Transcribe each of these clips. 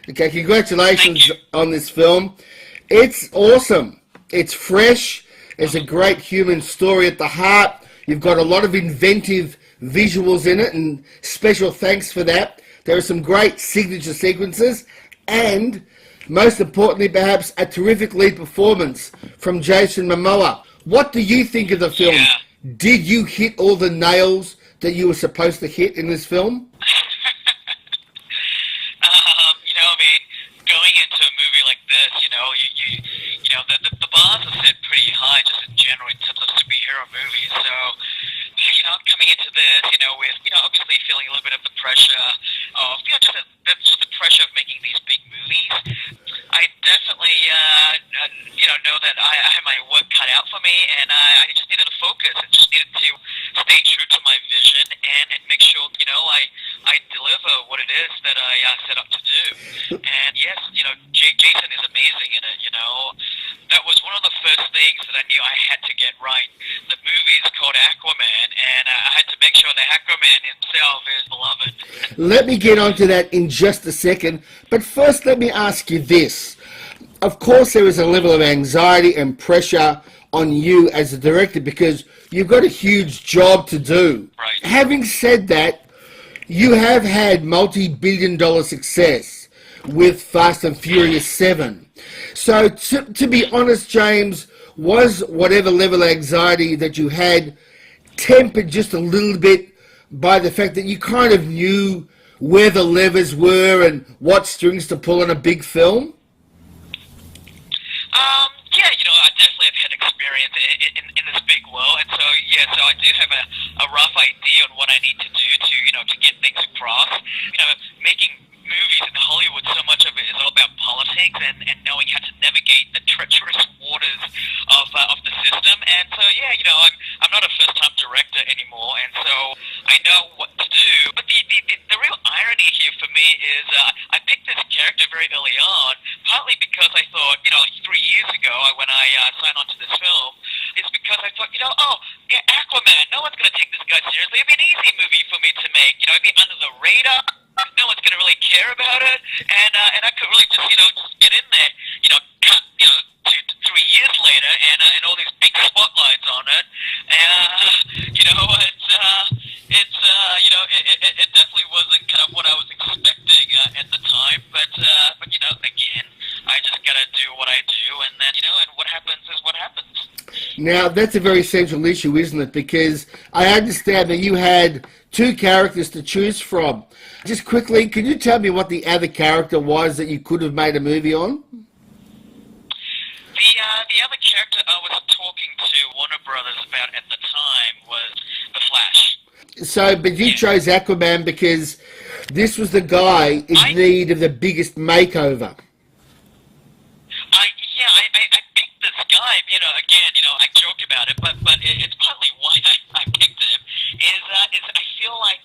Okay, congratulations on this film. It's awesome. It's fresh. There's a great human story at the heart. You've got a lot of inventive visuals in it, and special thanks for that. There are some great signature sequences, and most importantly, perhaps, a terrific lead performance from Jason Momoa. What do you think of the film? Yeah. Did you hit all the nails that you were supposed to hit in this film? I mean, going into a movie like this, the bars are set pretty high just in general in terms of superhero movies. So, coming into this, with, obviously feeling a little bit of the pressure of, just the pressure of making these big movies. I definitely, know that I had my work cut out for me, and I just needed to focus and just needed to stay true to my vision and make sure, I deliver what it is that I set up to do. And yes, Jason is amazing in it, That was one of the first things that I knew I had to get right. The movie is called Aquaman, and I had to make sure that Aquaman himself is beloved. Let me get onto that in just a second, but first let me ask you this. Of course there is a level of anxiety and pressure on you as a director because you've got a huge job to do. Right. Having said that, you have had multi-billion-dollar success with Fast and Furious 7. So to be honest, James, was whatever level of anxiety that you had tempered just a little bit by the fact that you kind of knew where the levers were and what strings to pull on a big film? I definitely have had experience in this big world, and so I do have a rough idea on what I need to do to get things across. Making movies in Hollywood, so much of it is all about politics and knowing how to navigate the treacherous waters of the system. And so, I'm not a first-time director anymore, and so I know what to do. But the real irony here for me is I picked this character very early on, partly because I thought, 3 years ago when I signed on to this film, is because I thought, Aquaman, no one's going to take this guy seriously. It'd be an easy movie for me to make. It'd be under the radar. No one's going to really care about it, and I could really just get in there, cut 2 to 3 years later, and all these big spotlights on it, and it definitely wasn't kind of what I was expecting at the time, but again, I just gotta do what I do, and then and what happens is what happens. Now, that's a very central issue, isn't it? Because I understand that you had 2 characters to choose from. Just quickly, can you tell me what the other character was that you could have made a movie on? The other character I was talking to Warner Brothers about at the time was The Flash. So, but you chose Aquaman because this was the guy in need of the biggest makeover. I picked this guy, again, I joke about it, but it's partly why I picked him, is I feel like,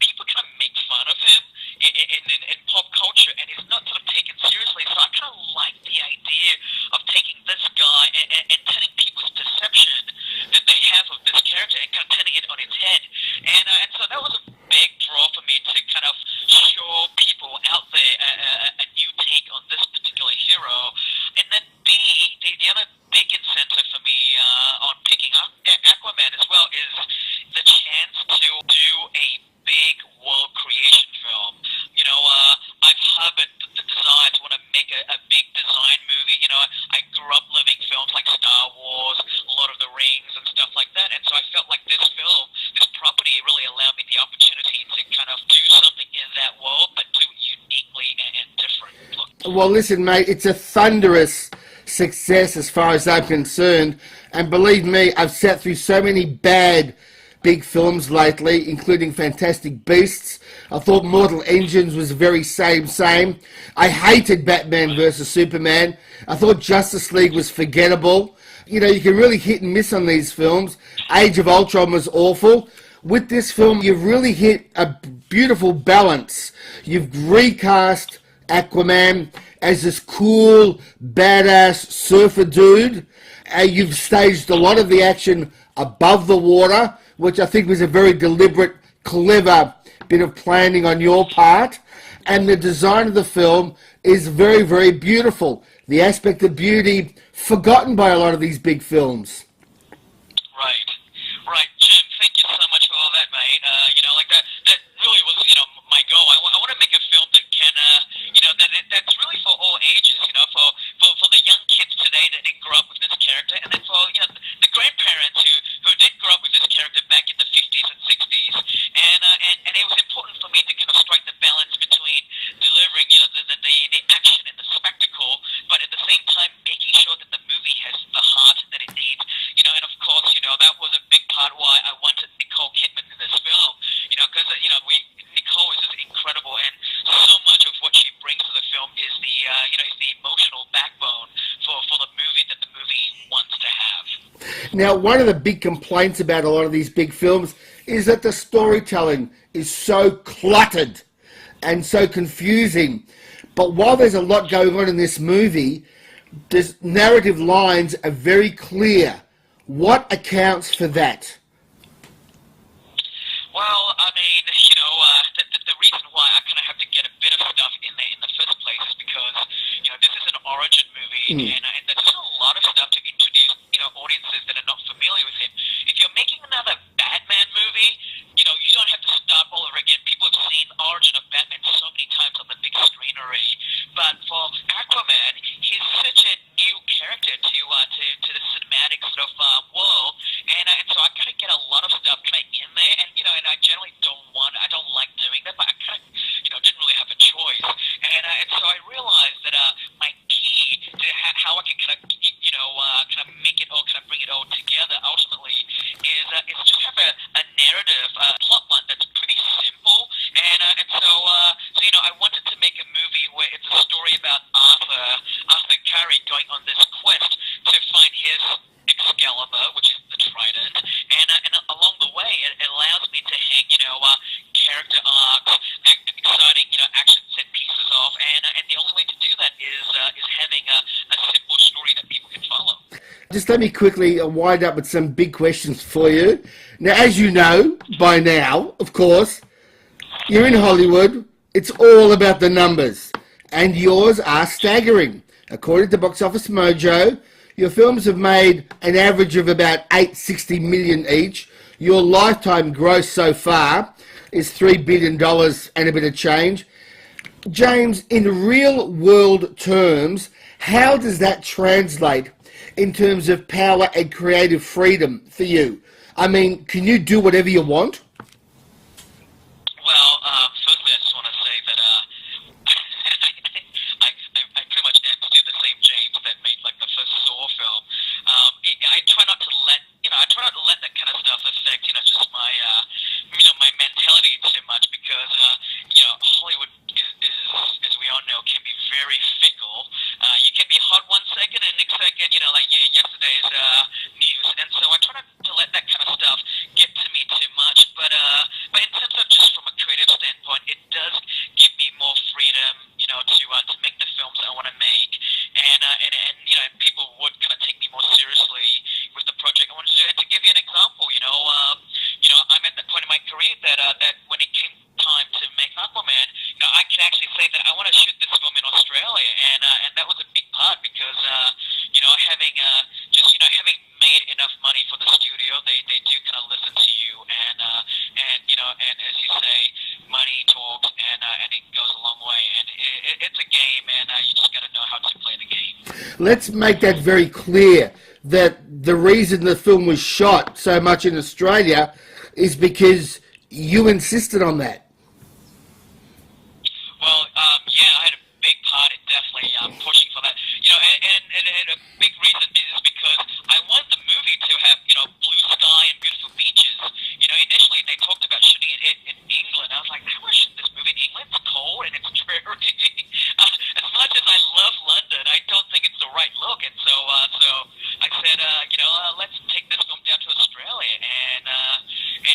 people kind of make fun of him in pop culture, and he's not sort of taken seriously, so I kind of like the idea of taking this guy and turning people's perception that they have of this character and kind of turning it on its head, and so that was a big draw for me to kind of show people out there a new take on this particular hero. And then B, the other big incentive for me on picking up Aquaman as well is the chance to do a big world creation film. I've harbored the desire to want to make a big design movie. I grew up living films like Star Wars, Lord of the Rings, and stuff like that. And so I felt like this film, this property, really allowed me the opportunity to kind of do something in that world, but do it uniquely and different. Well, listen, mate, it's a thunderous success as far as I'm concerned. And believe me, I've sat through so many bad big films lately, including Fantastic Beasts. I thought Mortal Engines was very same. I hated Batman versus Superman. I thought Justice League was forgettable. You can really hit and miss on these films. Age of Ultron was awful. With this film, you've really hit a beautiful balance. You've recast Aquaman as this cool, badass surfer dude. You've staged a lot of the action above the water, which I think was a very deliberate, clever bit of planning on your part. and the design of the film is very, very beautiful. The aspect of beauty forgotten by a lot of these big films. Right. Right. Jim, thank you so much for all that, mate. That really was, my goal. I want to make a film that can, that's really for all ages, for the young kids today that didn't grow up with this character, and then for, the grandparents who did grow up with this character back in the 50s and 60s. And it was important for me to kind of strike the balance between delivering, the action and the spectacle, but at the same time making sure that the movie has the heart that it needs. And of course, that was a big part why I wanted Nicole Kidman in this film. Because Nicole is just incredible, and so much of what she brings to the film is is the emotional backbone for the movie that the movie wants to have. Now, one of the big complaints about a lot of these big films is that the storytelling is so cluttered and so confusing. But while there's a lot going on in this movie, the narrative lines are very clear. What accounts for that? Well, I mean, the reason why I kind of have to get a bit of stuff in there in the first place is because, this is an origin movie, and there's just a lot of stuff to introduce, audiences that are not familiar with him. If you're making another Batman movie, you don't have to start all over again. People have seen the origin of Batman so many times on the big screen already. But for Aquaman, he's such a new character to the cinematic sort of world, and so I kind of get a lot of stuff kind of in there, and and I generally I don't like doing that, but I kind of didn't really have a choice, and so I realized that my key to how I can kind of kind of make it all, kind of bring it all together ultimately is just have a narrative, plot line that's pretty simple, and so I wanted to make a movie where it's a story about Arthur Curry going on this quest to find his Excalibur, which is the trident, and along the way it allows me to hang character arcs, exciting action set pieces off, and the only way to do that is having a simple story that people can follow. Just let me quickly wind up with some big questions for you. Now, as you know by now, of course, you're in Hollywood. It's all about the numbers, and yours are staggering. According to Box Office Mojo, your films have made an average of about $860 million each. Your lifetime gross so far is $3 billion and a bit of change. James, in real world terms, how does that translate in terms of power and creative freedom for you? I mean, can you do whatever you want? Well, firstly, I just want to say that I pretty much do the same James that made like the first Saw film. I try not to let that kind of stuff affect just my my mentality too much, because Hollywood is, as we all know, can be very fickle. You can be hot one second and next second like yesterday's news, and so I try not to let that kind of stuff get to me too much. But in terms of just from a creative standpoint, it does give me more freedom, to make the films I want to make, and people would kind of take me more seriously with the project I wanted to do. And to give you an example, I'm at that point in my career that when it came time to make Aquaman, I can actually say that I want to shoot this film in Australia, and that was a big part because having made enough money for the studio, they do kind of listen to you, and as you say, money talks, and it goes a long way, and it's a game, and you just got to know how to play the game. Let's make that very clear, that the reason the film was shot so much in Australia is because you insisted on that. Well, I had a big part in definitely pushing for that. And a big reason is because I wanted the movie to have, blue sky and beautiful beaches. Initially they talked about shooting it in England. I was like, I want to shoot this movie in England. It's cold and it's dreary. As much as I love London, I don't think it's the right look. And so I said, let's take this film down to Australia. And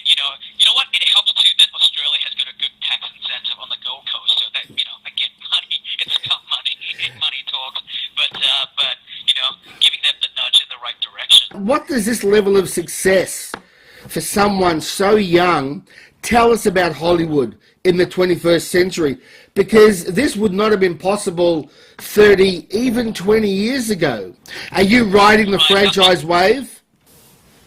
you know what? It helps too that Australia has got a good tax incentive on the Gold Coast. So that, again, money. It's about money. And money talks. But giving them the nudge in the right direction. What does this level of success for someone so young tell us about Hollywood in the 21st century, because this would not have been possible 30, even 20 years ago. Are you riding the franchise wave?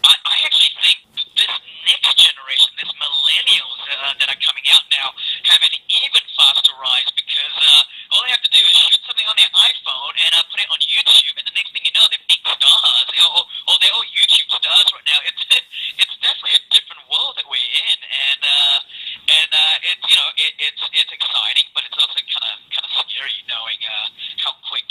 I actually think this next generation, this millennials that are coming out now, have an even faster rise because all they have to do is shoot something on their iPhone and put it on YouTube, and the next thing you know, they're big stars, or they're all YouTube stars right now. It's definitely a different world that we're in, and it's it's exciting, but it's also kind of scary knowing how quick